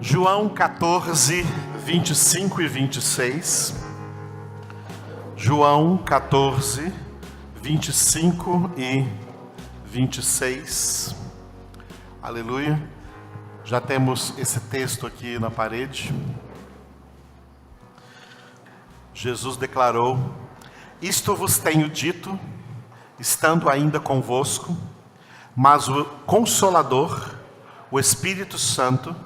João 14, 25 e 26. João 14, 25 e 26. Aleluia. Já temos esse texto aqui na parede. Jesus declarou: isto vos tenho dito, estando ainda convosco, mas o Consolador, o Espírito Santo,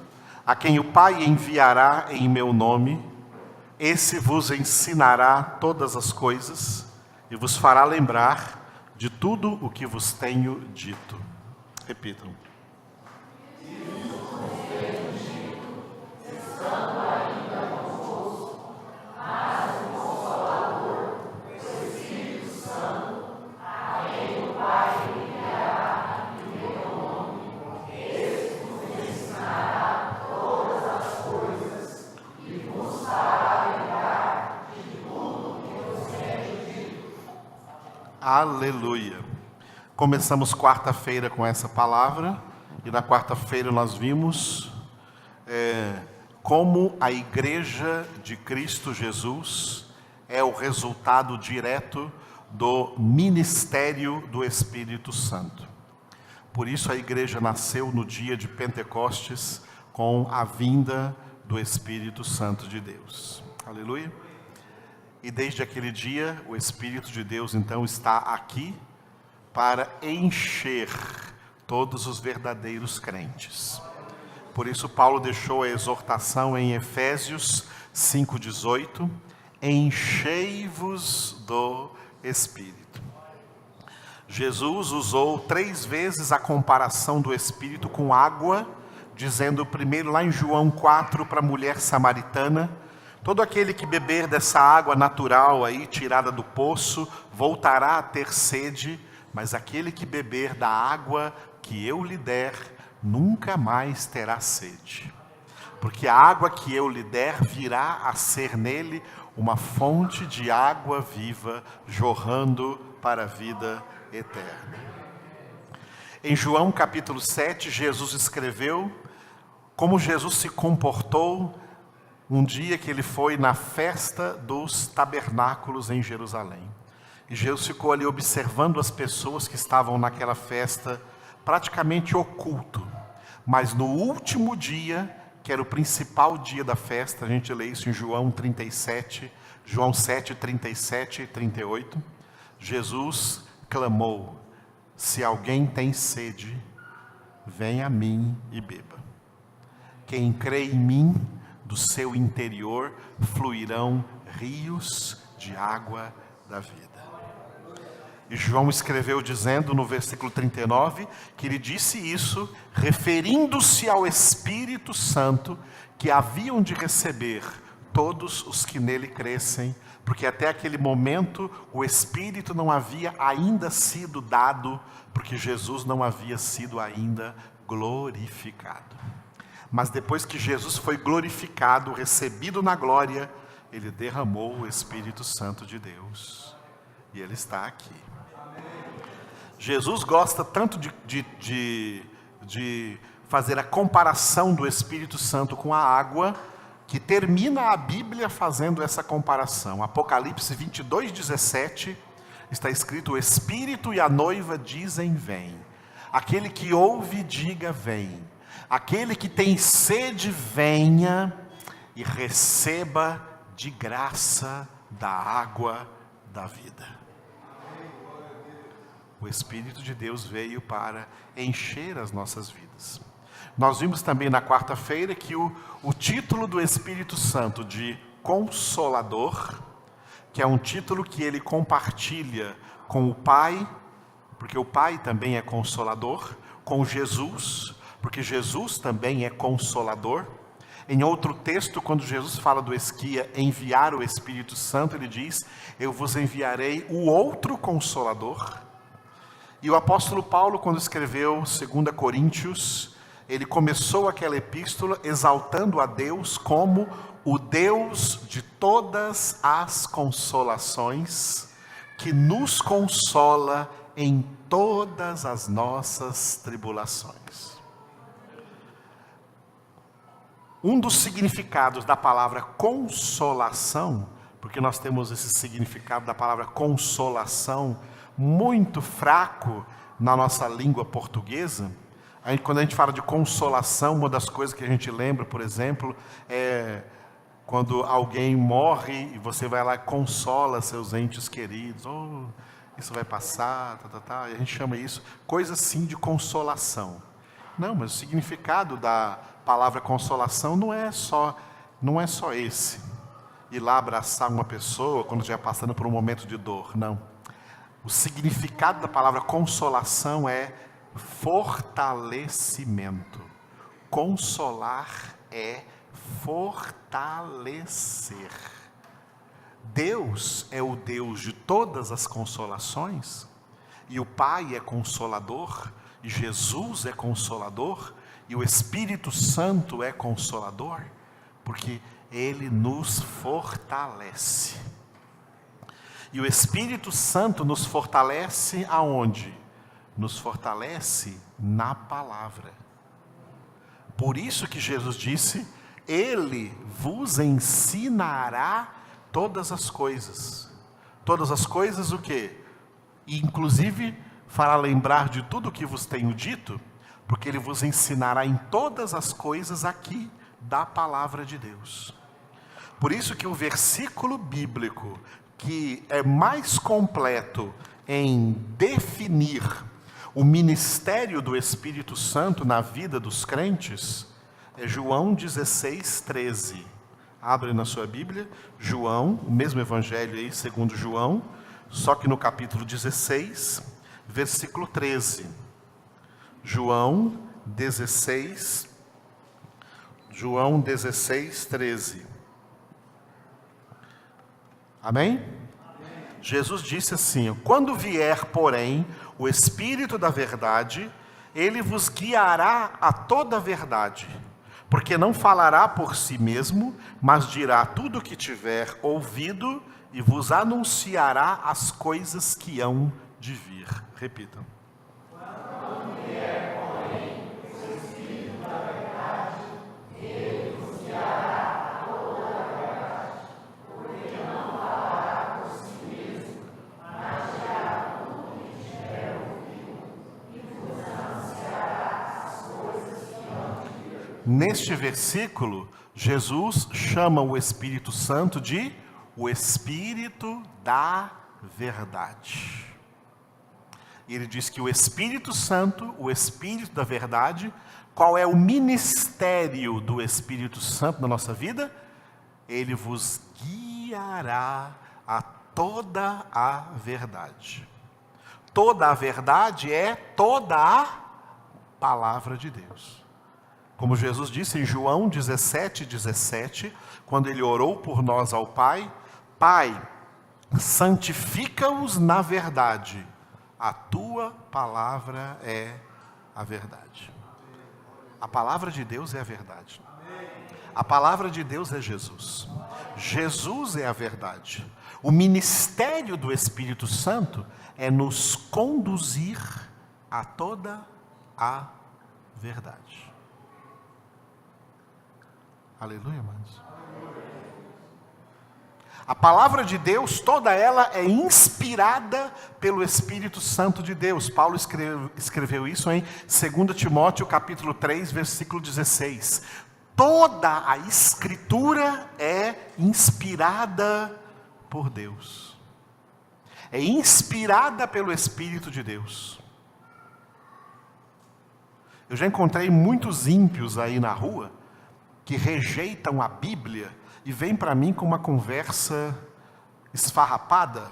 a quem o Pai enviará em meu nome, esse vos ensinará todas as coisas e vos fará lembrar de tudo o que vos tenho dito. Repitam. Aleluia. Começamos quarta-feira com essa palavra, e na quarta-feira nós vimos como a Igreja de Cristo Jesus é o resultado direto do ministério do Espírito Santo. Por isso a Igreja nasceu no dia de Pentecostes com a vinda do Espírito Santo de Deus. Aleluia. E desde aquele dia, o Espírito de Deus, então, está aqui para encher todos os verdadeiros crentes. Por isso, Paulo deixou a exortação em Efésios 5,18: enchei-vos do Espírito. Jesus usou 3 vezes a comparação do Espírito com água, dizendo primeiro lá em João 4 para a mulher samaritana: todo aquele que beber dessa água natural aí, tirada do poço, voltará a ter sede, mas aquele que beber da água que eu lhe der, nunca mais terá sede. Porque a água que eu lhe der virá a ser nele uma fonte de água viva, jorrando para a vida eterna. Em João capítulo 7, Jesus escreveu como Jesus se comportou um dia que ele foi na festa dos tabernáculos em Jerusalém. E Jesus ficou ali observando as pessoas que estavam naquela festa, praticamente oculto. Mas no último dia, que era o principal dia da festa, a gente lê isso em João 37, João 7, 37 e 38, Jesus clamou: se alguém tem sede, venha a mim e beba. Quem crê em mim, do seu interior fluirão rios de água da vida. E João escreveu dizendo no versículo 39, que ele disse isso referindo-se ao Espírito Santo que haviam de receber todos os que nele crescem, porque até aquele momento o Espírito não havia ainda sido dado, porque Jesus não havia sido ainda glorificado. Mas depois que Jesus foi glorificado, recebido na glória, ele derramou o Espírito Santo de Deus. E ele está aqui. Jesus gosta tanto de fazer a comparação do Espírito Santo com a água, que termina a Bíblia fazendo essa comparação. Apocalipse 22, 17, está escrito: o Espírito e a noiva dizem vem. Aquele que ouve, diga vem. Aquele que tem sede, venha e receba de graça da água da vida. O Espírito de Deus veio para encher as nossas vidas. Nós vimos também na quarta-feira que o título do Espírito Santo de Consolador, que é um título que ele compartilha com o Pai, porque o Pai também é Consolador, com Jesus, porque Jesus também é Consolador. Em outro texto, quando Jesus fala do esquia enviar o Espírito Santo, ele diz: eu vos enviarei o outro Consolador. E o apóstolo Paulo, quando escreveu 2 Coríntios, ele começou aquela epístola exaltando a Deus como o Deus de todas as consolações, que nos consola em todas as nossas tribulações. Um dos significados da palavra consolação, porque nós temos esse significado da palavra consolação muito fraco na nossa língua portuguesa. Quando a gente fala de consolação, uma das coisas que a gente lembra, por exemplo, é quando alguém morre e você vai lá e consola seus entes queridos. Oh, isso vai passar, e a gente chama isso coisa assim de consolação. Não, mas o significado da palavra consolação não é só esse. Ir lá abraçar uma pessoa quando estiver passando por um momento de dor, não. O significado da palavra consolação é fortalecimento. Consolar é fortalecer. Deus é o Deus de todas as consolações, e o Pai é consolador, e Jesus é consolador, e o Espírito Santo é consolador, porque Ele nos fortalece. E o Espírito Santo nos fortalece aonde? Nos fortalece na palavra. Por isso que Jesus disse: Ele vos ensinará todas as coisas. Todas as coisas o quê? E inclusive fará lembrar de tudo o que vos tenho dito, porque Ele vos ensinará em todas as coisas aqui da palavra de Deus. Por isso que o versículo bíblico que é mais completo em definir o ministério do Espírito Santo na vida dos crentes é João 16:13. Abre na sua Bíblia, João, o mesmo evangelho aí, segundo João, só que no capítulo 16, versículo 13. João 16, 13. Amém? Jesus disse assim: quando vier, porém, o Espírito da verdade, Ele vos guiará a toda a verdade, porque não falará por si mesmo, mas dirá tudo o que tiver ouvido e vos anunciará as coisas que hão de vir. Repitam. Quando vier, porém, o Espírito da verdade, Ele vos guiará a toda a verdade, porque não falará por si mesmo, mas dirá tudo o que tiver ouvido e vos anunciará as coisas que hão de vir. Neste versículo, Jesus chama o Espírito Santo de o Espírito da verdade. E ele diz que o Espírito Santo, o Espírito da verdade, qual é o ministério do Espírito Santo na nossa vida? Ele vos guiará a toda a verdade. Toda a verdade é toda a palavra de Deus. Como Jesus disse em João 17:17, quando ele orou por nós ao Pai: Pai, santifica-os na verdade, a tua palavra é a verdade. A palavra de Deus é a verdade. A palavra de Deus é Jesus. Jesus é a verdade. O ministério do Espírito Santo é nos conduzir a toda a verdade. Aleluia, amados. A palavra de Deus, toda ela é inspirada pelo Espírito Santo de Deus. Paulo escreveu isso em 2 Timóteo capítulo 3, versículo 16. Toda a Escritura é inspirada por Deus. É inspirada pelo Espírito de Deus. Eu já encontrei muitos ímpios aí na rua que rejeitam a Bíblia e vem para mim com uma conversa esfarrapada,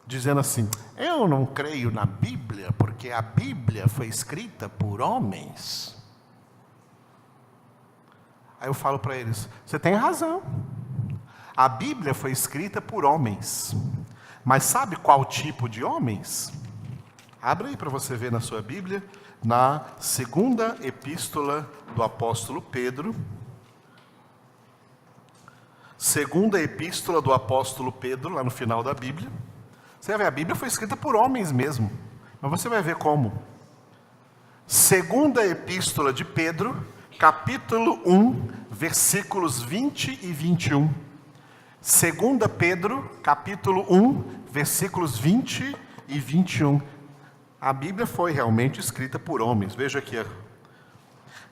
dizendo assim: eu não creio na Bíblia, porque a Bíblia foi escrita por homens. Aí eu falo para eles: você tem razão, a Bíblia foi escrita por homens, mas sabe qual tipo de homens? Abre aí para você ver na sua Bíblia, na segunda epístola do apóstolo Pedro. Segunda epístola do apóstolo Pedro, lá no final da Bíblia. Você vai ver, a Bíblia foi escrita por homens mesmo, mas você vai ver como. Segunda epístola de Pedro, capítulo 1, versículos 20 e 21. 2 Pedro, capítulo 1, versículos 20 e 21. A Bíblia foi realmente escrita por homens. Veja aqui.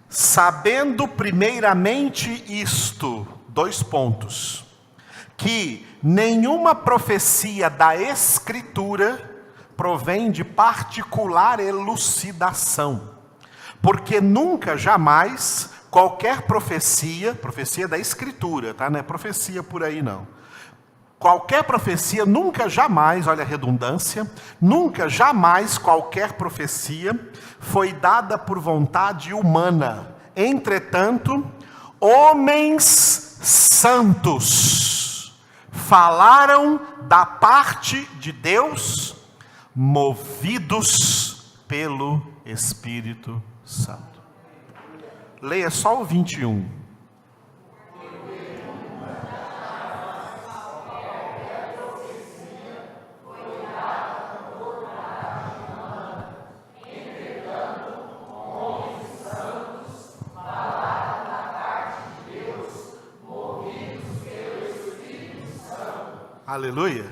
Sabendo primeiramente isto, 2 pontos, que nenhuma profecia da Escritura provém de particular elucidação, porque nunca, jamais, qualquer profecia da Escritura, tá? Não é profecia por aí não. Qualquer profecia, nunca, jamais, olha a redundância, nunca, jamais, qualquer profecia foi dada por vontade humana. Entretanto, homens santos falaram da parte de Deus, movidos pelo Espírito Santo. Leia só o 21. Aleluia.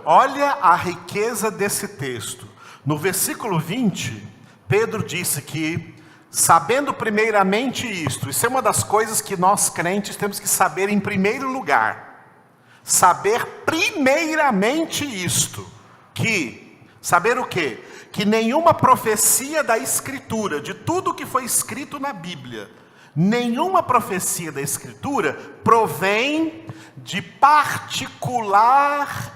Olha a riqueza desse texto. No versículo 20, Pedro disse que, sabendo primeiramente isto, isso é uma das coisas que nós crentes temos que saber em primeiro lugar. Saber primeiramente isto. Saber o quê? Que nenhuma profecia da Escritura, de tudo que foi escrito na Bíblia, nenhuma profecia da Escritura provém de particular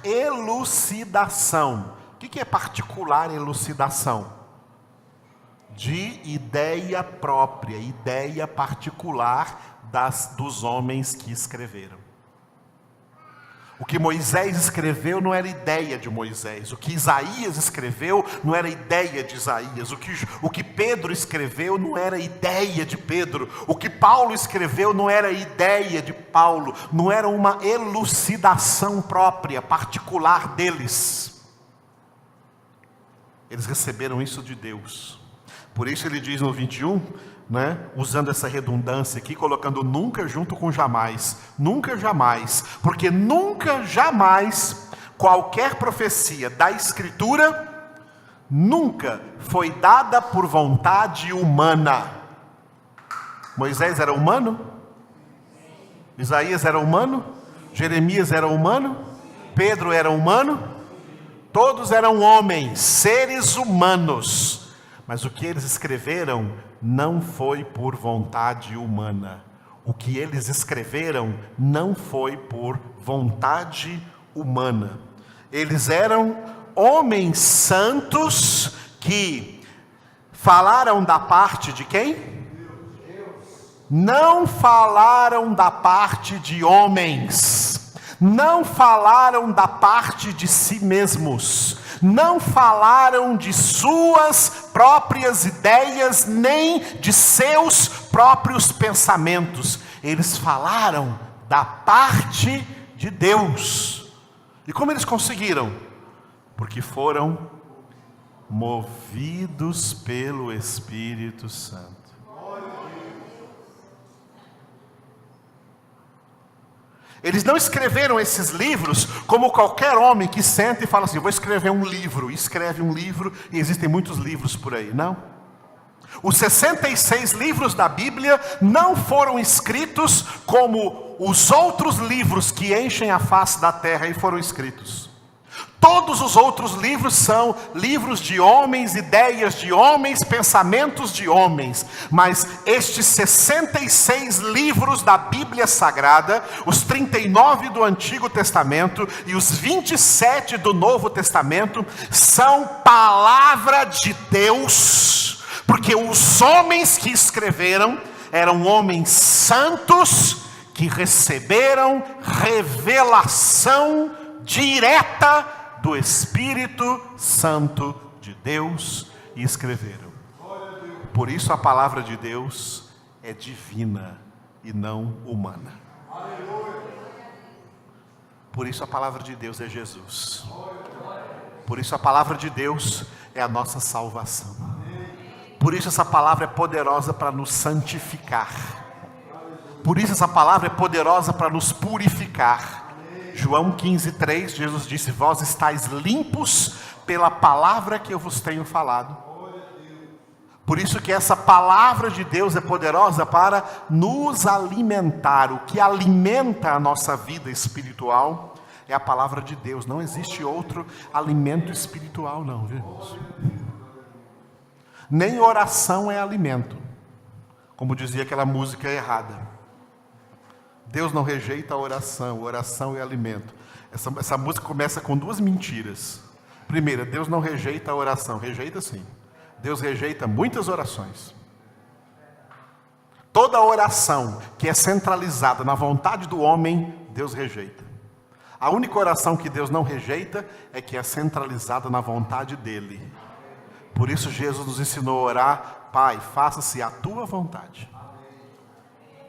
elucidação. O que é particular elucidação? De ideia própria, ideia particular dos homens que escreveram. O que Moisés escreveu não era ideia de Moisés. O que Isaías escreveu não era ideia de Isaías. O que Pedro escreveu não era ideia de Pedro. O que Paulo escreveu não era ideia de Paulo. Não era uma elucidação própria, particular deles. Eles receberam isso de Deus. Por isso ele diz no 21, usando essa redundância aqui, colocando nunca junto com jamais. Nunca, jamais. Porque nunca, jamais, qualquer profecia da Escritura, nunca foi dada por vontade humana. Moisés era humano? Isaías era humano? Jeremias era humano? Pedro era humano? Todos eram homens, seres humanos. Mas o que eles escreveram não foi por vontade humana. O que eles escreveram não foi por vontade humana. Eles eram homens santos que falaram da parte de quem? Não falaram da parte de homens. Não falaram da parte de si mesmos. Não falaram de suas próprias ideias, nem de seus próprios pensamentos. Eles falaram da parte de Deus. E como eles conseguiram? Porque foram movidos pelo Espírito Santo. Eles não escreveram esses livros como qualquer homem que senta e fala assim, vou escrever um livro, e escreve um livro, e existem muitos livros por aí, não. Os 66 livros da Bíblia não foram escritos como os outros livros que enchem a face da terra e foram escritos. Todos os outros livros são livros de homens, ideias de homens, pensamentos de homens. Mas estes 66 livros da Bíblia Sagrada, os 39 do Antigo Testamento e os 27 do Novo Testamento, são palavra de Deus. Porque os homens que escreveram eram homens santos que receberam revelação direta do Espírito Santo de Deus e escreveram. Por isso a palavra de Deus é divina e não humana. Por isso a palavra de Deus é Jesus. Por isso a palavra de Deus é a nossa salvação. Por isso essa palavra é poderosa para nos santificar. Por isso essa palavra é poderosa para nos purificar. João 15:3, Jesus disse: vós estáis limpos pela palavra que eu vos tenho falado. Por isso que essa palavra de Deus é poderosa para nos alimentar. O que alimenta a nossa vida espiritual é a palavra de Deus. Não existe outro alimento espiritual não, viu, irmãos? Nem oração é alimento, como dizia aquela música errada. Deus não rejeita a oração é alimento. Essa música começa com duas mentiras. Primeira, Deus não rejeita a oração, rejeita sim. Deus rejeita muitas orações. Toda oração que é centralizada na vontade do homem, Deus rejeita. A única oração que Deus não rejeita é que é centralizada na vontade dEle. Por isso Jesus nos ensinou a orar: Pai, faça-se a tua vontade.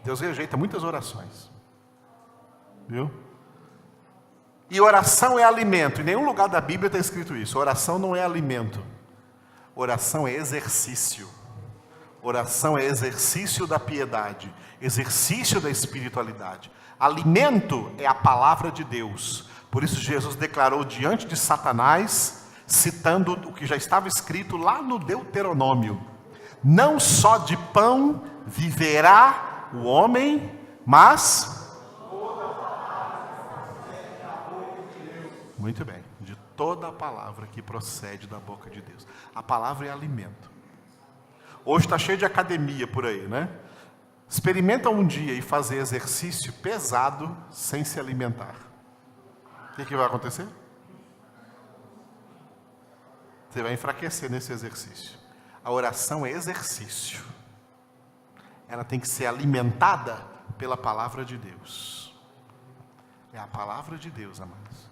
Deus rejeita muitas orações. Viu? E oração é alimento. Em nenhum lugar da Bíblia está escrito isso. Oração não é alimento. Oração é exercício. Oração é exercício da piedade, exercício da espiritualidade. Alimento é a palavra de Deus. Por isso Jesus declarou diante de Satanás, citando o que já estava escrito lá no Deuteronômio: não só de pão viverá o homem, mas... Muito bem, de toda a palavra que procede da boca de Deus. A palavra é alimento. Hoje está cheio de academia por aí, né? Experimenta um dia e fazer exercício pesado sem se alimentar. O que vai acontecer? Você vai enfraquecer nesse exercício. A oração é exercício. Ela tem que ser alimentada pela palavra de Deus. É a palavra de Deus, amados.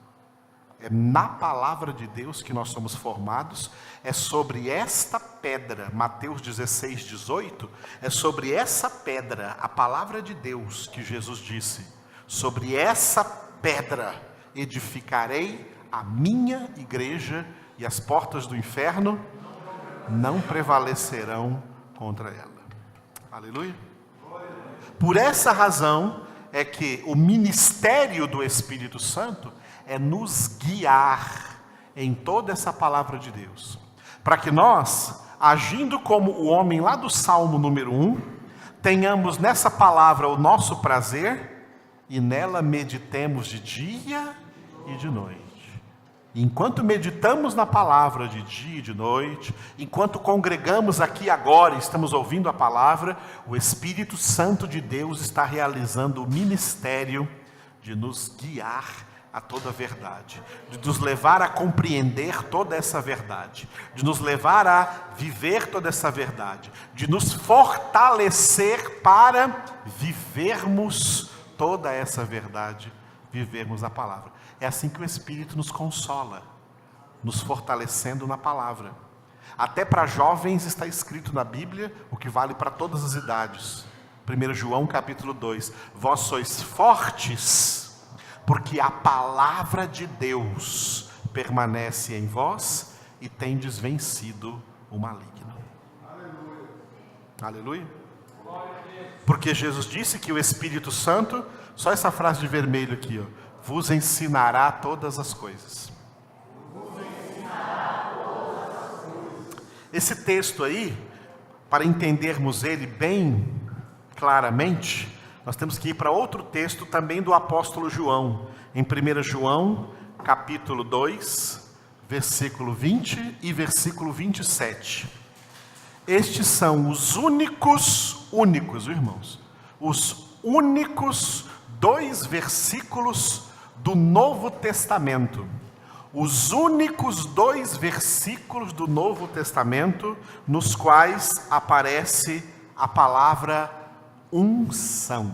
É na palavra de Deus que nós somos formados. É sobre esta pedra, Mateus 16:18, é sobre essa pedra, a palavra de Deus, que Jesus disse: sobre essa pedra edificarei a minha igreja, e as portas do inferno não prevalecerão contra ela. Aleluia. Por essa razão é que o ministério do Espírito Santo é nos guiar em toda essa palavra de Deus, para que nós, agindo como o homem lá do Salmo número 1, tenhamos nessa palavra o nosso prazer e nela meditemos de dia e de noite. Enquanto meditamos na palavra de dia e de noite, enquanto congregamos aqui agora e estamos ouvindo a palavra, o Espírito Santo de Deus está realizando o ministério de nos guiar a toda a verdade, de nos levar a compreender toda essa verdade, de nos levar a viver toda essa verdade, de nos fortalecer para vivermos toda essa verdade, vivermos a palavra. É assim que o Espírito nos consola, nos fortalecendo na palavra. Até para jovens está escrito na Bíblia, o que vale para todas as idades. 1 João capítulo 2, vós sois fortes, porque a palavra de Deus permanece em vós e tendes vencido o maligno. Aleluia. Aleluia. Porque Jesus disse que o Espírito Santo, só essa frase de vermelho aqui, ó, vos ensinará todas as coisas. Esse texto aí, para entendermos ele bem claramente, nós temos que ir para outro texto também do apóstolo João, em 1 João, capítulo 2, versículo 20 e versículo 27. Estes são os únicos, irmãos, os únicos 2 versículos do Novo Testamento. Os únicos 2 versículos do Novo Testamento nos quais aparece a palavra unção.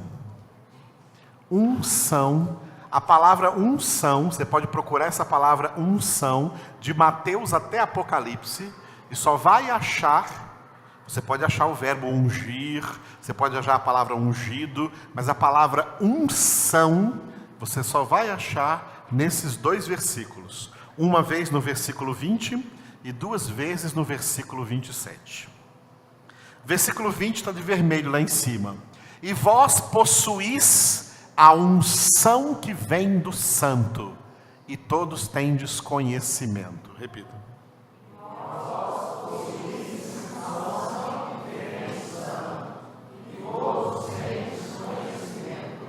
Unção. A palavra unção, você pode procurar essa palavra unção de Mateus até Apocalipse e só vai achar, você pode achar o verbo ungir, você pode achar a palavra ungido, mas a palavra unção você só vai achar nesses 2 versículos. Uma vez no versículo 20 e 2 vezes no versículo 27. Versículo 20 está de vermelho lá em cima. E vós possuís a unção que vem do Santo, e todos tendes conhecimento. Repita.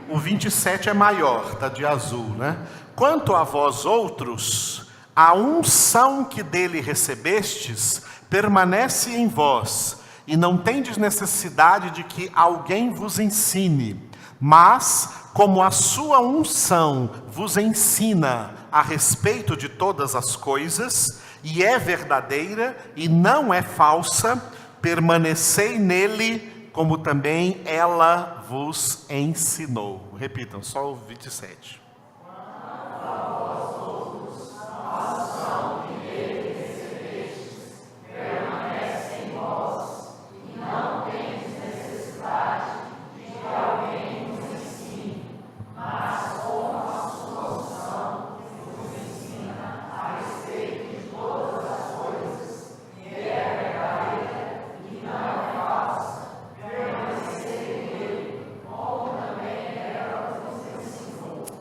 O 27 é maior, está de azul, né? Quanto a vós outros, a unção que dele recebestes permanece em vós, e não tendes necessidade de que alguém vos ensine, mas como a sua unção vos ensina a respeito de todas as coisas, e é verdadeira e não é falsa, permanecei nele, como também ela vos ensinou. Repitam, só o 27.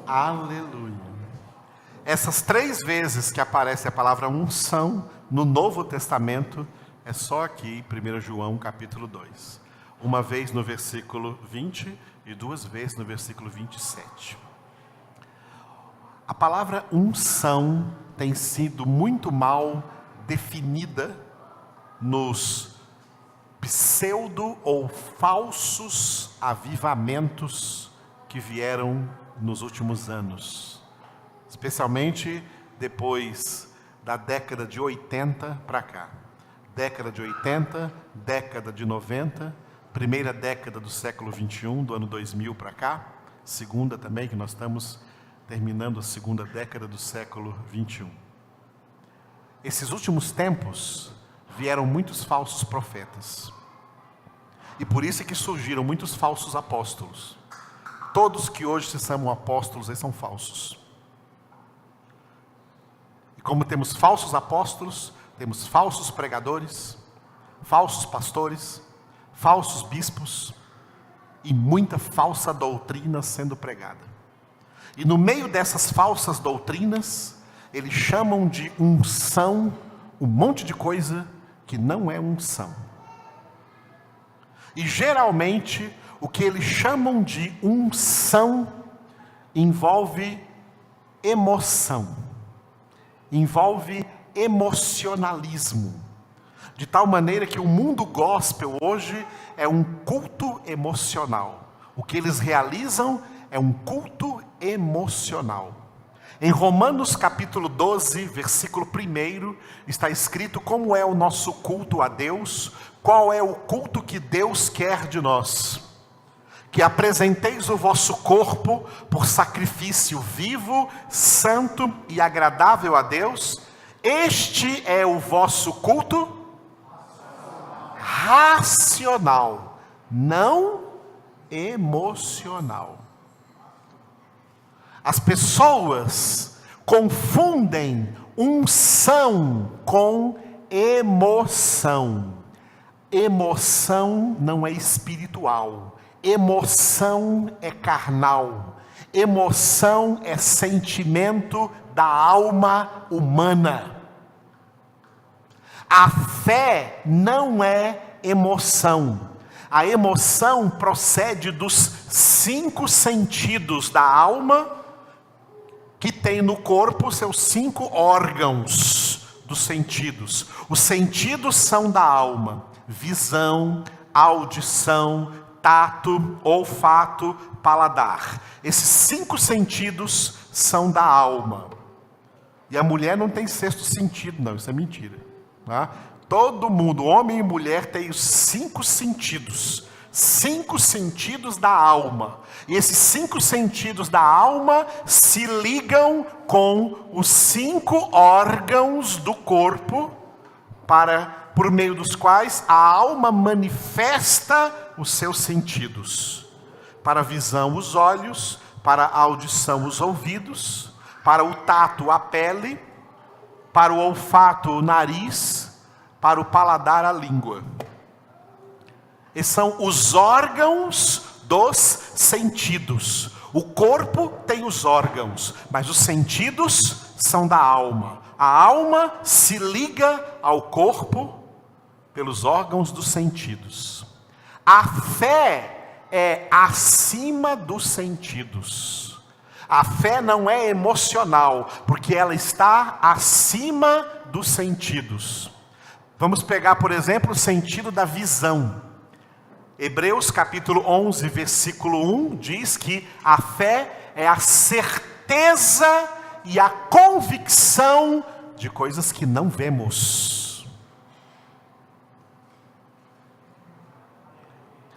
Aleluia. Essas 3 vezes que aparece a palavra unção no Novo Testamento, é só aqui, 1 João capítulo 2. Uma vez no versículo 20 e 2 vezes no versículo 27. A palavra unção tem sido muito mal definida nos pseudo ou falsos avivamentos que vieram nos últimos anos, especialmente depois da década de 80 para cá. Década de 80, década de 90, primeira década do século 21, do ano 2000 para cá, segunda também, que nós estamos terminando a segunda década do século 21. Esses últimos tempos vieram muitos falsos profetas, e por isso é que surgiram muitos falsos apóstolos. Todos que hoje se chamam apóstolos, eles são falsos. E como temos falsos apóstolos, temos falsos pregadores, falsos pastores, falsos bispos e muita falsa doutrina sendo pregada. E no meio dessas falsas doutrinas, eles chamam de unção um monte de coisa que não é unção. E geralmente o que eles chamam de unção envolve emoção, envolve emocionalismo, de tal maneira que o mundo gospel hoje é um culto emocional. O que eles realizam é um culto emocional. Em Romanos capítulo 12, versículo 1, está escrito como é o nosso culto a Deus, qual é o culto que Deus quer de nós. Que apresenteis o vosso corpo por sacrifício vivo, santo e agradável a Deus. Este é o vosso culto racional, não emocional. As pessoas confundem unção com emoção. Emoção não é espiritual. Emoção é carnal, emoção é sentimento da alma humana. A fé não é emoção. A emoção procede dos 5 sentidos da alma, que tem no corpo seus 5 órgãos dos sentidos. Os sentidos são da alma: visão, audição, tato, olfato, paladar. Esses 5 sentidos são da alma. E a mulher não tem 6º sentido, não, isso é mentira. Tá? Todo mundo, homem e mulher, tem os 5 sentidos. 5 sentidos da alma. E esses 5 sentidos da alma se ligam com os 5 órgãos do corpo, por meio dos quais a alma manifesta os seus sentidos. Para a visão, os olhos; para a audição, os ouvidos; para o tato, a pele; para o olfato, o nariz; para o paladar, a língua. Esses são os órgãos dos sentidos. O corpo tem os órgãos, mas os sentidos são da alma. A alma se liga ao corpo pelos órgãos dos sentidos. A fé é acima dos sentidos. A fé não é emocional, porque ela está acima dos sentidos. Vamos pegar, por exemplo, o sentido da visão. Hebreus capítulo 11, versículo 1, diz que a fé é a certeza e a convicção de coisas que não vemos.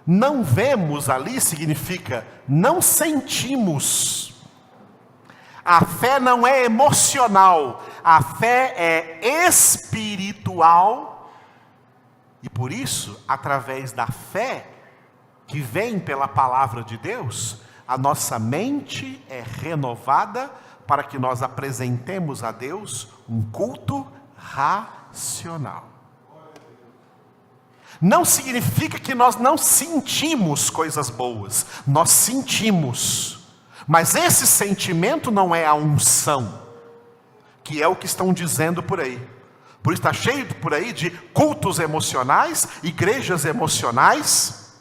Não vemos ali significa não sentimos. A fé não é emocional, a fé é espiritual. E por isso, através da fé, que vem pela palavra de Deus, a nossa mente é renovada para que nós apresentemos a Deus um culto racional. Não significa que nós não sentimos coisas boas, nós sentimos. Mas esse sentimento não é a unção, que é o que estão dizendo por aí. Por isso está cheio por aí de cultos emocionais, igrejas emocionais.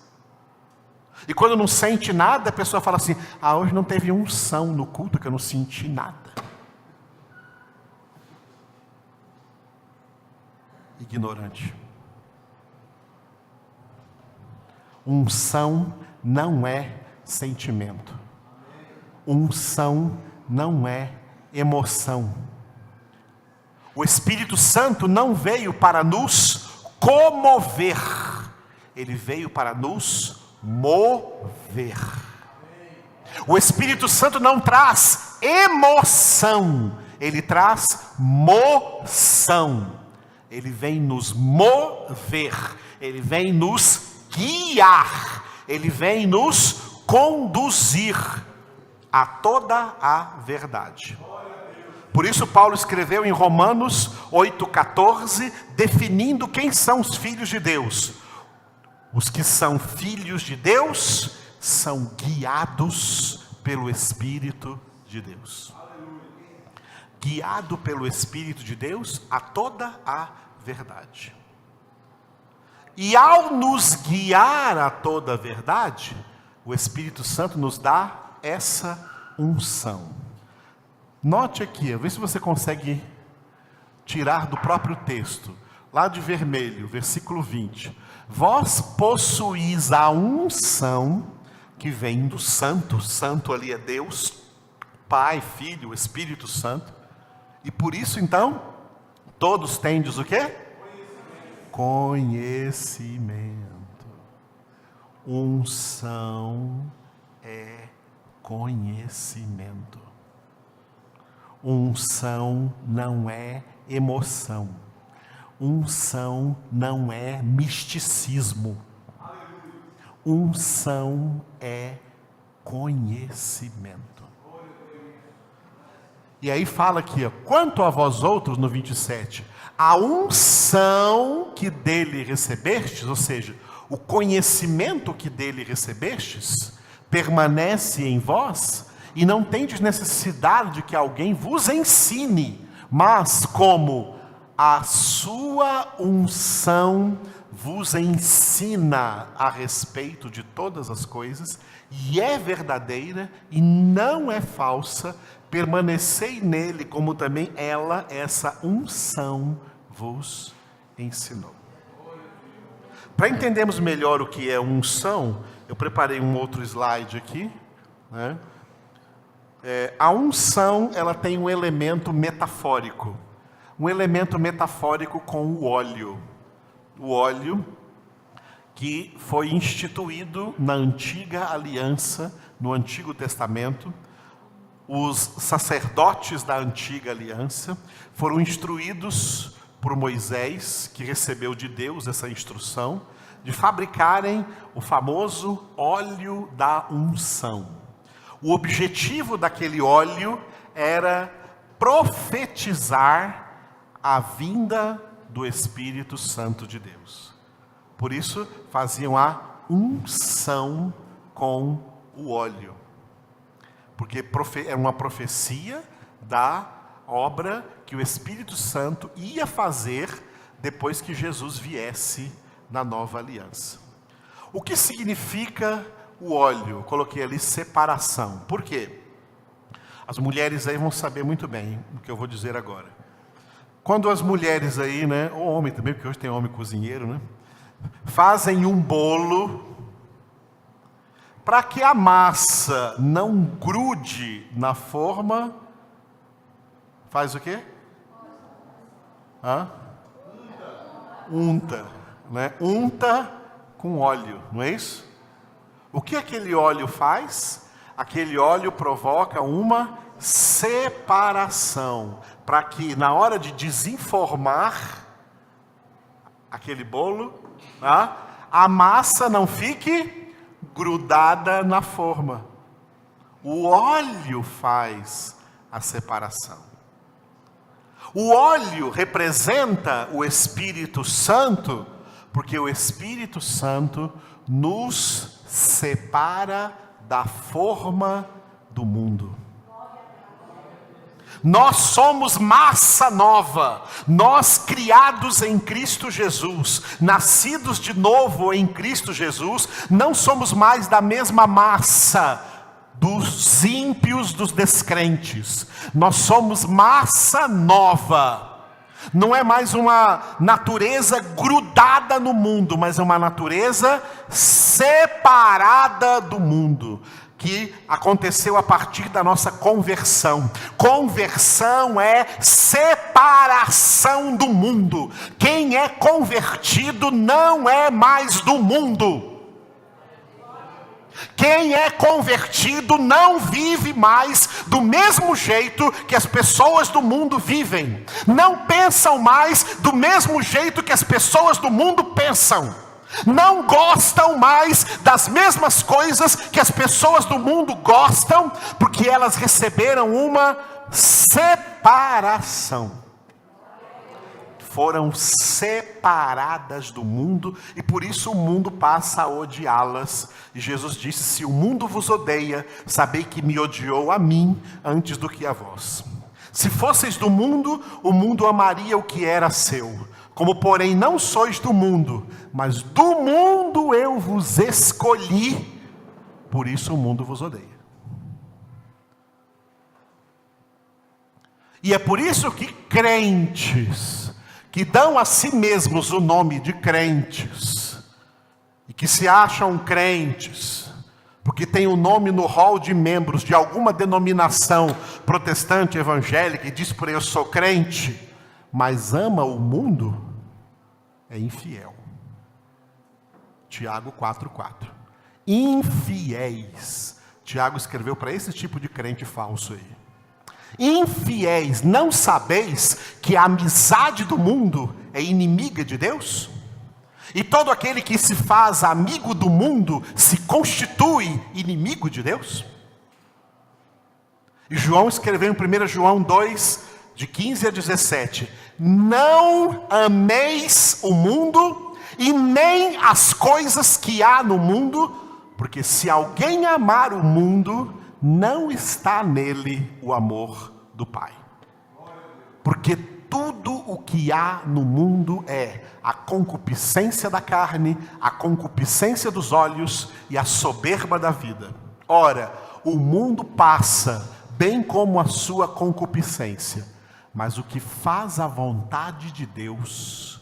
E quando não sente nada, a pessoa fala assim: hoje não teve unção no culto, que eu não senti nada. Ignorante. Unção não é sentimento. Unção não é emoção. O Espírito Santo não veio para nos comover, ele veio para nos mover. O Espírito Santo não traz emoção, ele traz moção. Ele vem nos mover, ele vem nos guiar, ele vem nos conduzir a toda a verdade. Por isso Paulo escreveu em Romanos 8,14, definindo quem são os filhos de Deus. Os que são filhos de Deus são guiados pelo Espírito de Deus. Guiado pelo Espírito de Deus a toda a verdade. E ao nos guiar a toda a verdade, o Espírito Santo nos dá essa unção. Note aqui, vê se você consegue tirar do próprio texto, lá de vermelho, versículo 20. Vós possuís a unção que vem do Santo. Santo ali é Deus, Pai, Filho, Espírito Santo. E por isso então, todos tendes o quê? Conhecimento. Unção é conhecimento. Unção não é emoção. Unção não é misticismo. Unção é conhecimento. E aí fala aqui, quanto a vós outros, no 27, a unção que dele recebestes, ou seja, o conhecimento que dele recebestes, permanece em vós, e não tendes necessidade de que alguém vos ensine, mas como a sua unção vos ensina a respeito de todas as coisas, e é verdadeira e não é falsa, permanecei nele, como também ela, essa unção, vos ensinou. Para entendermos melhor o que é unção, eu preparei um outro slide aqui, né? A unção, ela tem um elemento metafórico. Um elemento metafórico com o óleo. O óleo que foi instituído na antiga aliança, no Antigo Testamento. Os sacerdotes da antiga aliança foram instruídos por Moisés, que recebeu de Deus essa instrução, de fabricarem o famoso óleo da unção. O objetivo daquele óleo era profetizar a vinda do Espírito Santo de Deus. Por isso faziam a unção com o óleo. Porque é uma profecia da obra que o Espírito Santo ia fazer depois que Jesus viesse na nova aliança. O que significa o óleo? Coloquei ali separação. Por quê? As mulheres aí vão saber muito bem o que eu vou dizer agora. Quando as mulheres aí, né, ou homem também, porque hoje tem homem cozinheiro, né, fazem um bolo, para que a massa não grude na forma, faz o quê? Unta, né? Unta com óleo, não é isso? O que aquele óleo faz? Aquele óleo provoca uma separação, para que na hora de desenformar aquele bolo, a massa não fique grudada na forma. O óleo faz a separação. O óleo representa o Espírito Santo, porque o Espírito Santo nos separa da forma do mundo. Nós somos massa nova, nós criados em Cristo Jesus, nascidos de novo em Cristo Jesus, não somos mais da mesma massa dos ímpios, dos descrentes. Nós somos massa nova. Não é mais uma natureza grudada no mundo, mas é uma natureza separada do mundo, que aconteceu a partir da nossa conversão. Conversão é separação do mundo. Quem é convertido não é mais do mundo. Quem é convertido não vive mais do mesmo jeito que as pessoas do mundo vivem. Não pensam mais do mesmo jeito que as pessoas do mundo pensam. Não gostam mais das mesmas coisas que as pessoas do mundo gostam, porque elas receberam uma separação. Foram separadas do mundo, e por isso o mundo passa a odiá-las. E Jesus disse: se o mundo vos odeia, sabei que me odiou a mim antes do que a vós. Se fosseis do mundo, o mundo amaria o que era seu. Como porém não sois do mundo, mas do mundo eu vos escolhi, por isso o mundo vos odeia. E é por isso que crentes, que dão a si mesmos o nome de crentes, e que se acham crentes, porque tem um nome no hall de membros de alguma denominação protestante, evangélica, e diz por aí: eu sou crente, mas ama o mundo, é infiel. Tiago 4,4. Infiéis. Tiago escreveu para esse tipo de crente falso aí. Infiéis, não sabeis que a amizade do mundo é inimiga de Deus? E todo aquele que se faz amigo do mundo se constitui inimigo de Deus? E João escreveu em 1 João 2, de 15 a 17: não ameis o mundo e nem as coisas que há no mundo, porque se alguém amar o mundo, não está nele o amor do Pai. Porque tudo o que há no mundo é a concupiscência da carne, a concupiscência dos olhos e a soberba da vida. Ora, o mundo passa, bem como a sua concupiscência, mas o que faz a vontade de Deus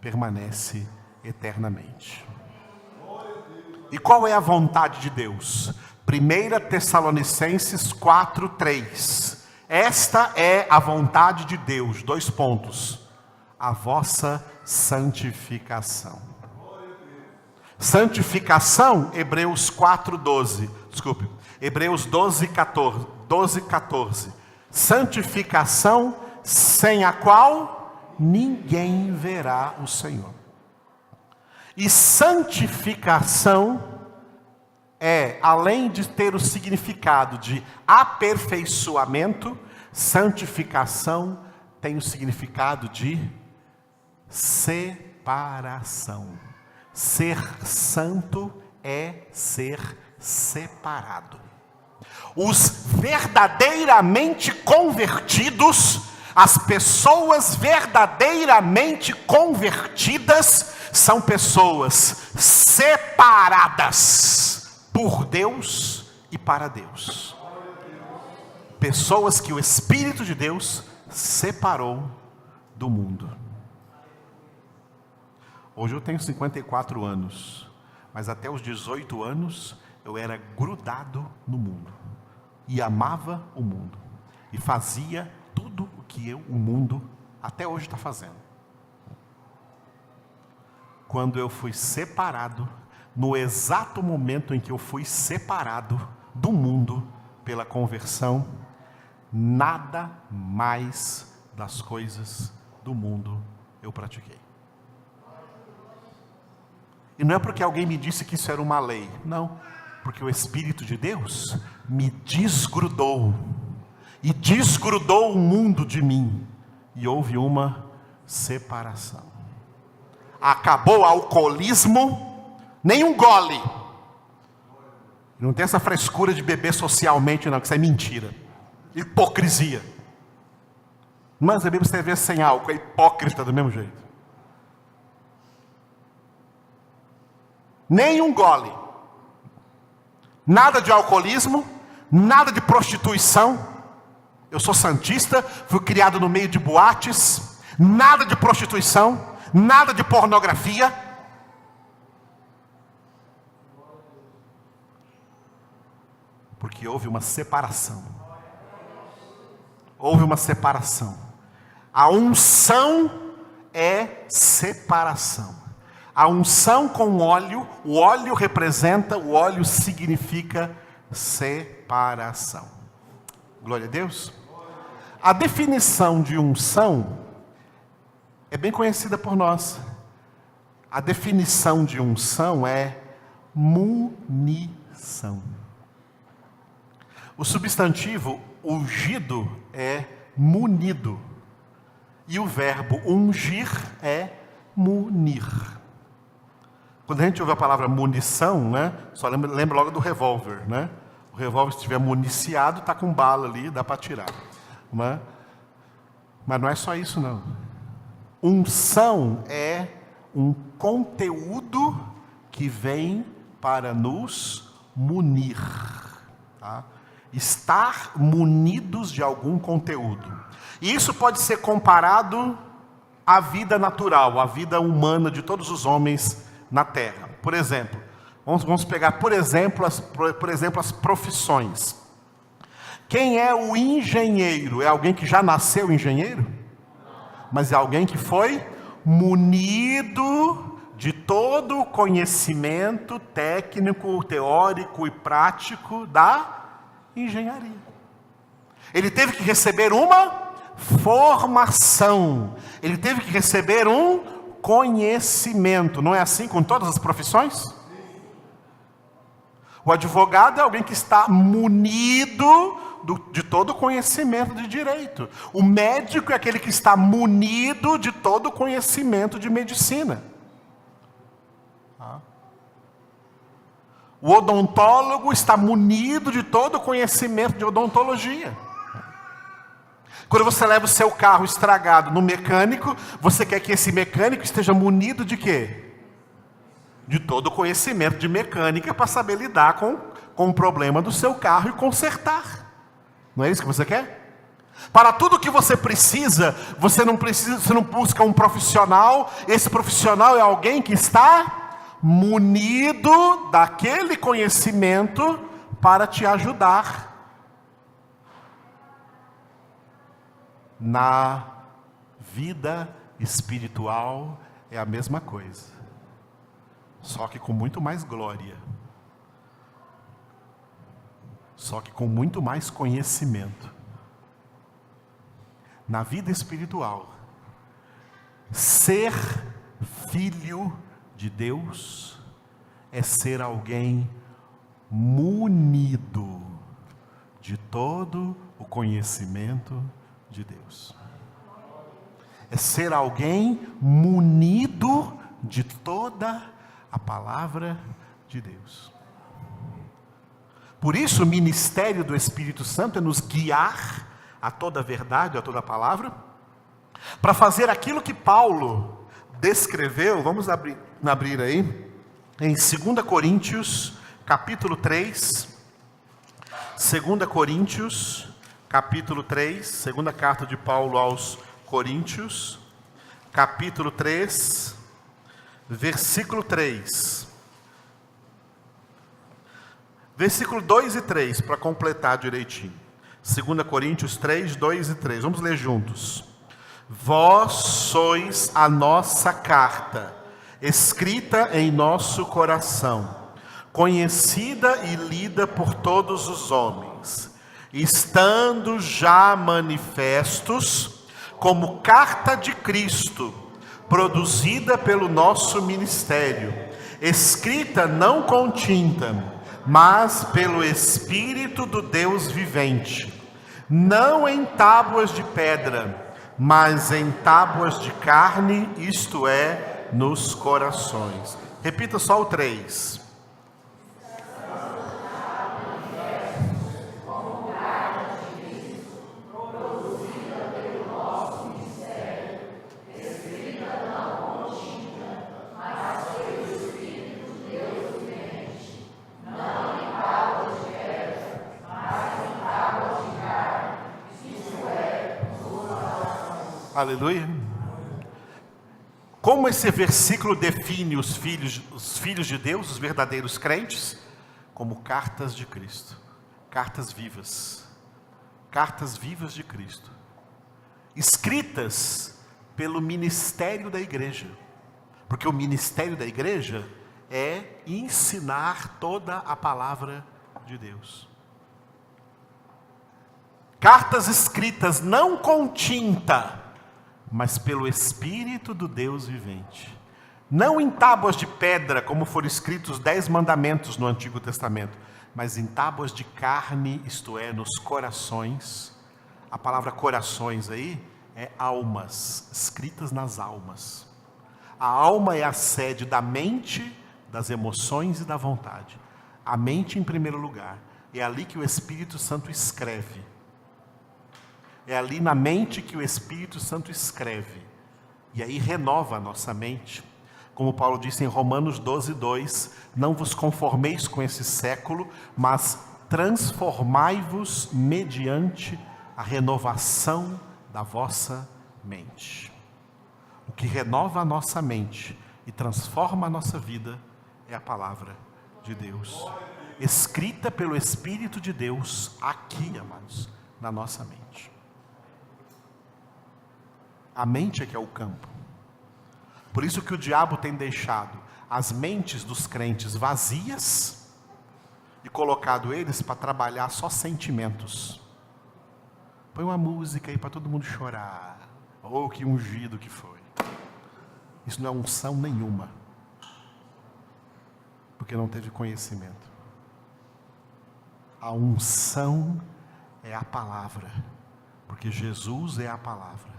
permanece eternamente. E qual é a vontade de Deus? 1 Tessalonicenses 4:3. Esta é a vontade de Deus, 2 pontos: a vossa santificação. Santificação, Hebreus 4:12. Desculpe, Hebreus 12:14. Santificação, sem a qual ninguém verá o Senhor. E santificação é, além de ter o significado de aperfeiçoamento, santificação tem o significado de separação. Ser santo é ser separado. Os verdadeiramente convertidos, as pessoas verdadeiramente convertidas, são pessoas separadas por Deus e para Deus. Pessoas que o Espírito de Deus separou do mundo. Hoje eu tenho 54 anos, mas até os 18 anos eu era grudado no mundo. E amava o mundo. E fazia tudo o que o mundo até hoje está fazendo. Quando eu fui separado, no exato momento em que eu fui separado do mundo pela conversão, nada mais das coisas do mundo eu pratiquei. E não é porque alguém me disse que isso era uma lei, não. Porque o Espírito de Deus me desgrudou. E desgrudou o mundo de mim. E houve uma separação. Acabou o alcoolismo, nem um gole. Não tem essa frescura de beber socialmente não, que isso é mentira. Hipocrisia. Mas beber cerveja sem álcool é hipócrita do mesmo jeito. Nem um gole. Nada de alcoolismo, nada de prostituição. Eu sou santista, fui criado no meio de boates. Nada de prostituição, nada de pornografia. Porque houve uma separação. Houve uma separação. A unção é separação. A unção com óleo, o óleo representa, o óleo significa separação. Glória a Deus. A definição de unção é bem conhecida por nós. A definição de unção é munição. O substantivo ungido é munido. E o verbo ungir é munir. Quando a gente ouve a palavra munição, né, só lembra logo do revólver, né? O revólver, se estiver municiado, está com bala ali, dá para atirar. Né? Mas não é só isso, não. Unção é um conteúdo que vem para nos munir. Tá? Estar munidos de algum conteúdo. E isso pode ser comparado à vida natural, à vida humana de todos os homens na terra. Por exemplo, vamos pegar, por exemplo, as profissões. Quem é o engenheiro? É alguém que já nasceu engenheiro? Mas é alguém que foi munido de todo o conhecimento técnico, teórico e prático da engenharia. Ele teve que receber uma formação. Ele teve que receber um conhecimento. Não é assim com todas as profissões? O advogado é alguém que está munido de todo o conhecimento de direito. O médico é aquele que está munido de todo o conhecimento de medicina. O odontólogo está munido de todo o conhecimento de odontologia. Quando você leva o seu carro estragado no mecânico, você quer que esse mecânico esteja munido de quê? De todo o conhecimento de mecânica para saber lidar com o problema do seu carro e consertar. Não é isso que você quer? Para tudo que você precisa, você não busca um profissional. Esse profissional é alguém que está munido daquele conhecimento para te ajudar na vida espiritual. É a mesma coisa, só que com muito mais glória, só que com muito mais conhecimento. Na vida espiritual, ser filho de Deus é ser alguém munido de todo o conhecimento de Deus. É ser alguém munido de toda a palavra de Deus. Por isso o ministério do Espírito Santo é nos guiar a toda a verdade, a toda a palavra, para fazer aquilo que Paulo descreveu. Vamos abrir aí, em 2 Coríntios, capítulo 3, 2 Coríntios, capítulo 3, segunda carta de Paulo aos Coríntios, capítulo 3, versículo 3. Versículo 2 e 3, para completar direitinho. 2 Coríntios 3, 2 e 3. Vamos ler juntos. Vós sois a nossa carta, escrita em nosso coração, conhecida e lida por todos os homens, estando já manifestos como carta de Cristo, produzida pelo nosso ministério, escrita não com tinta, mas pelo Espírito do Deus vivente, não em tábuas de pedra, mas em tábuas de carne, isto é, nos corações. Repita só o 3. Aleluia. Como esse versículo define os filhos de Deus, os verdadeiros crentes? Como cartas de Cristo, cartas vivas de Cristo, escritas pelo ministério da igreja, porque o ministério da igreja é ensinar toda a palavra de Deus. Cartas escritas não com tinta, mas pelo Espírito do Deus vivente. Não em tábuas de pedra, como foram escritos os 10 mandamentos no Antigo Testamento, mas em tábuas de carne, isto é, nos corações. A palavra corações aí é almas, escritas nas almas. A alma é a sede da mente, das emoções e da vontade. A mente em primeiro lugar. É ali que o Espírito Santo escreve. É ali na mente que o Espírito Santo escreve. E aí renova a nossa mente. Como Paulo disse em Romanos 12, 2, não vos conformeis com esse século, mas transformai-vos mediante a renovação da vossa mente. O que renova a nossa mente e transforma a nossa vida é a palavra de Deus, escrita pelo Espírito de Deus aqui, amados, na nossa mente. A mente é que é o campo. Por isso que o diabo tem deixado as mentes dos crentes vazias e colocado eles para trabalhar só sentimentos. Põe uma música aí para todo mundo chorar. Oh, que ungido que foi. Isso não é unção nenhuma, porque não teve conhecimento. A unção é a palavra, porque Jesus é a palavra.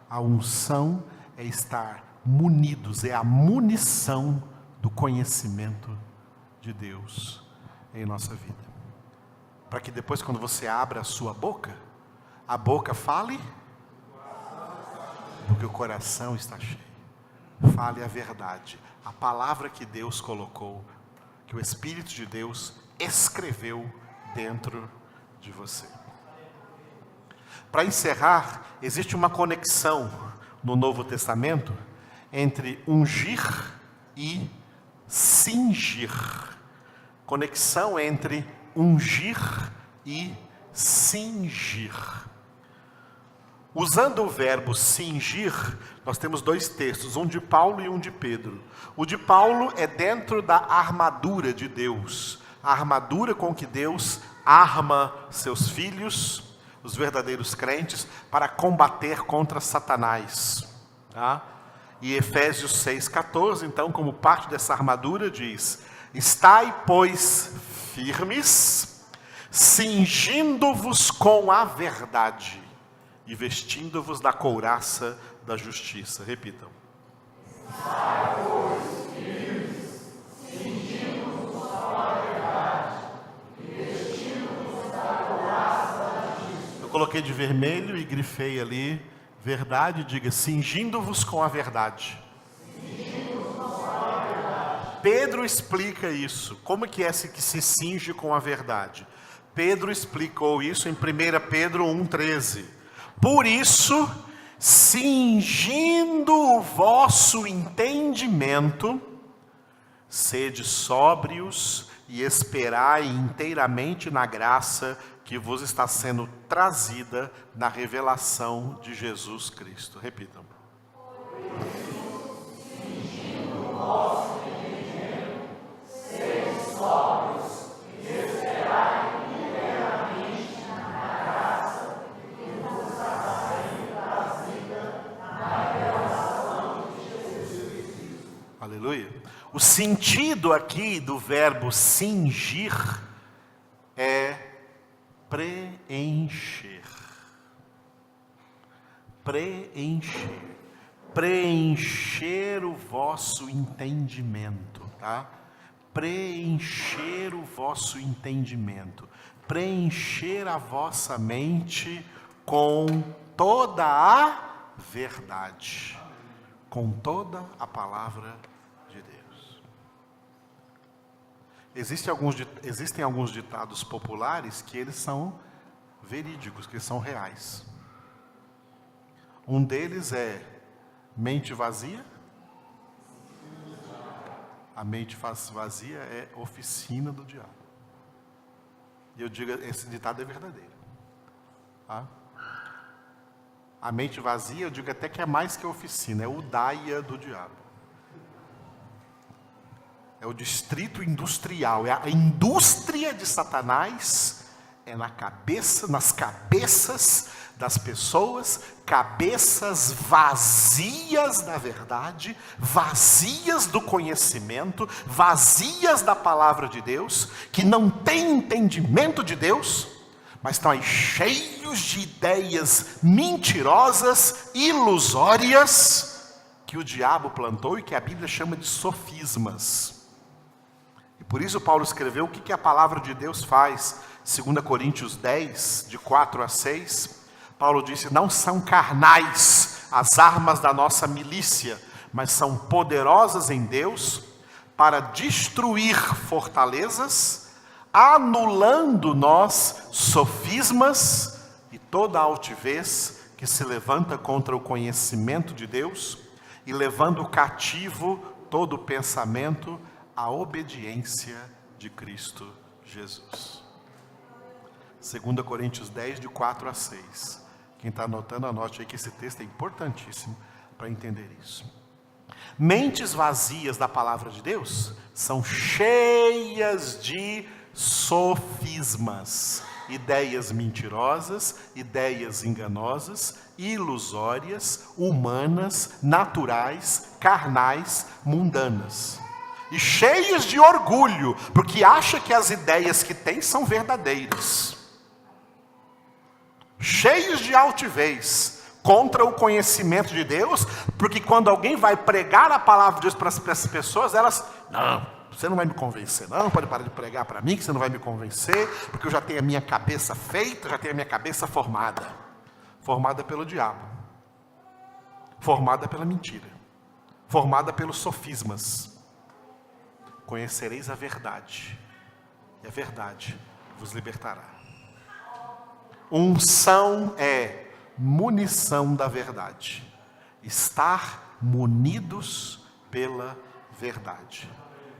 A unção é estar munidos, é a munição do conhecimento de Deus em nossa vida. Para que depois, quando você abra a sua boca, a boca fale, porque o coração está cheio. Fale a verdade, a palavra que Deus colocou, que o Espírito de Deus escreveu dentro de você. Para encerrar, existe uma conexão no Novo Testamento entre ungir e cingir. Conexão entre ungir e cingir. Usando o verbo cingir, nós temos 2 textos, um de Paulo e um de Pedro. O de Paulo é dentro da armadura de Deus, a armadura com que Deus arma seus filhos, os verdadeiros crentes, para combater contra Satanás. Tá? E Efésios 6,14, então, como parte dessa armadura, diz: estai, pois, firmes, cingindo-vos com a verdade e vestindo-vos da couraça da justiça. Repitam. Estai, pois, firmes, Eu coloquei de vermelho e grifei ali, verdade, diga, cingindo-vos com a verdade. Pedro explica isso. Como que é esse que se cinge com a verdade? Pedro explicou isso em 1 Pedro 1,13. Por isso, cingindo o vosso entendimento, sede sóbrios e esperai inteiramente na graça que vos está sendo trazida na revelação de Jesus Cristo. Repitam. Cingindo o vosso entendimento, sede sóbrios e esperai inteiramente na graça que vos está sendo trazida na revelação de Jesus Cristo. Aleluia. O sentido aqui do verbo cingir é preencher. Preencher. Preencher o vosso entendimento, tá? Preencher o vosso entendimento. Preencher a vossa mente com toda a verdade. Com toda a palavra de Deus. Existem alguns ditados populares que eles são verídicos, que são reais. Um deles é mente vazia. A mente vazia é oficina do diabo. E eu digo, esse ditado é verdadeiro. Tá? A mente vazia, eu digo até que é mais que oficina, é o daia do diabo. É o distrito industrial, é a indústria de Satanás, é nas cabeças das pessoas, cabeças vazias da verdade, vazias do conhecimento, vazias da palavra de Deus, que não têm entendimento de Deus, mas estão aí cheios de ideias mentirosas, ilusórias, que o diabo plantou e que a Bíblia chama de sofismas. E por isso Paulo escreveu o que a palavra de Deus faz. 2 Coríntios 10, de 4 a 6, Paulo disse, não são carnais as armas da nossa milícia, mas são poderosas em Deus para destruir fortalezas, anulando nós sofismas e toda altivez que se levanta contra o conhecimento de Deus e levando cativo todo pensamento à obediência de Cristo Jesus. 2 Coríntios 10, de 4 a 6. Quem está anotando, anote aí que esse texto é importantíssimo para entender isso. Mentes vazias da palavra de Deus são cheias de sofismas, ideias mentirosas, ideias enganosas, ilusórias, humanas, naturais, carnais, mundanas. E cheias de orgulho, porque acha que as ideias que tem são verdadeiras. Cheios de altivez contra o conhecimento de Deus, porque quando alguém vai pregar a palavra de Deus para as pessoas, elas, não, você não vai me convencer, não, pode parar de pregar para mim, que você não vai me convencer, porque eu já tenho a minha cabeça feita, já tenho a minha cabeça formada. Formada pelo diabo, formada pela mentira, formada pelos sofismas. Conhecereis a verdade, e a verdade vos libertará. Unção é munição da verdade. Estar munidos pela verdade.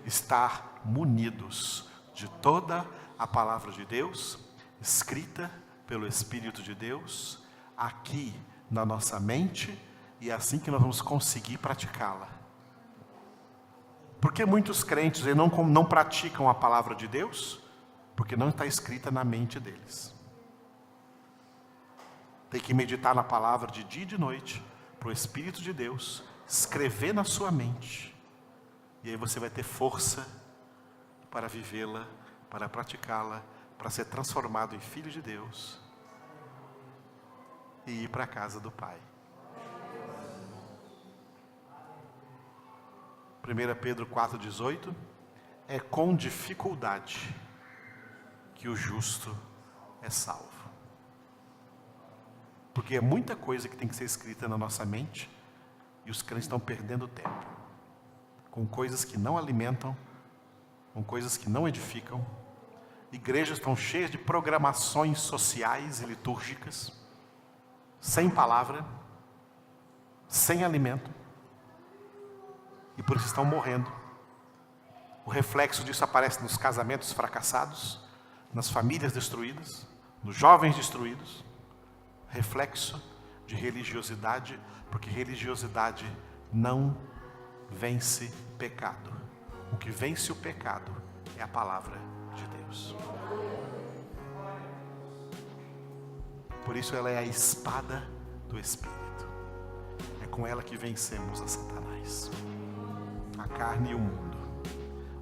Estar munidos de toda a palavra de Deus, escrita pelo Espírito de Deus, aqui na nossa mente, e é assim que nós vamos conseguir praticá-la. Porque muitos crentes não praticam a palavra de Deus? Porque não está escrita na mente deles. Tem que meditar na palavra de dia e de noite, para o Espírito de Deus escrever na sua mente. E aí você vai ter força para vivê-la, para praticá-la, para ser transformado em filho de Deus e ir para a casa do Pai. 1 Pedro 4,18, é com dificuldade que o justo é salvo. Porque é muita coisa que tem que ser escrita na nossa mente e os crentes estão perdendo tempo com coisas que não alimentam, com coisas que não edificam. Igrejas estão cheias de programações sociais e litúrgicas, sem palavra, sem alimento, e por isso estão morrendo. O reflexo disso aparece nos casamentos fracassados, nas famílias destruídas, nos jovens destruídos. Reflexo de religiosidade, porque religiosidade não vence pecado. O que vence o pecado é a palavra de Deus. Por isso ela é a espada do Espírito. É com ela que vencemos a Satanás, a carne e o mundo.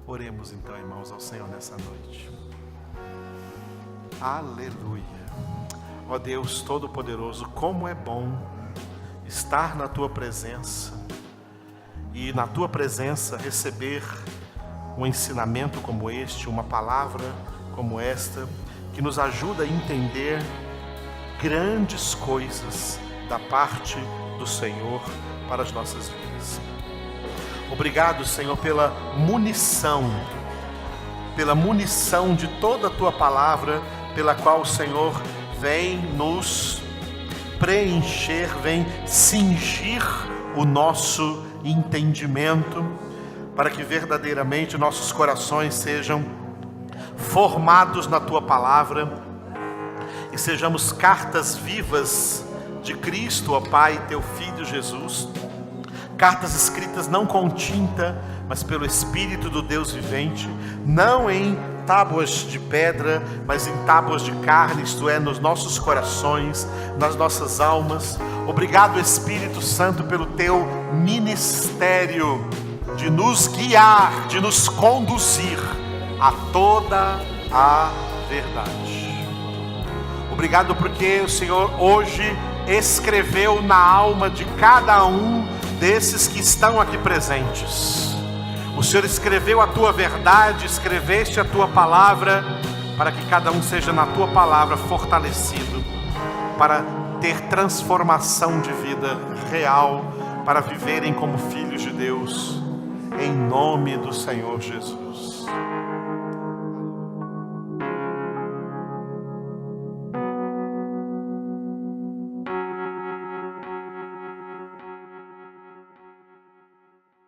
Oremos então, irmãos, ao Senhor nessa noite. Aleluia. Ó Deus Todo-Poderoso, como é bom estar na Tua presença e na Tua presença receber um ensinamento como este, uma palavra como esta, que nos ajuda a entender grandes coisas da parte do Senhor para as nossas vidas. Obrigado, Senhor, pela munição de toda a Tua palavra, pela qual o Senhor vem nos preencher, vem cingir o nosso entendimento, para que verdadeiramente nossos corações sejam formados na Tua palavra e sejamos cartas vivas de Cristo, ó Pai, Teu Filho Jesus, cartas escritas não com tinta, mas pelo Espírito do Deus vivente, não em tábuas de pedra, mas em tábuas de carne, isto é, nos nossos corações, nas nossas almas. Obrigado, Espírito Santo, pelo Teu ministério de nos guiar, de nos conduzir a toda a verdade. Obrigado porque o Senhor hoje escreveu na alma de cada um desses que estão aqui presentes. O Senhor escreveu a Tua verdade, escreveste a Tua palavra, para que cada um seja na Tua palavra fortalecido, para ter transformação de vida real, para viverem como filhos de Deus, em nome do Senhor Jesus.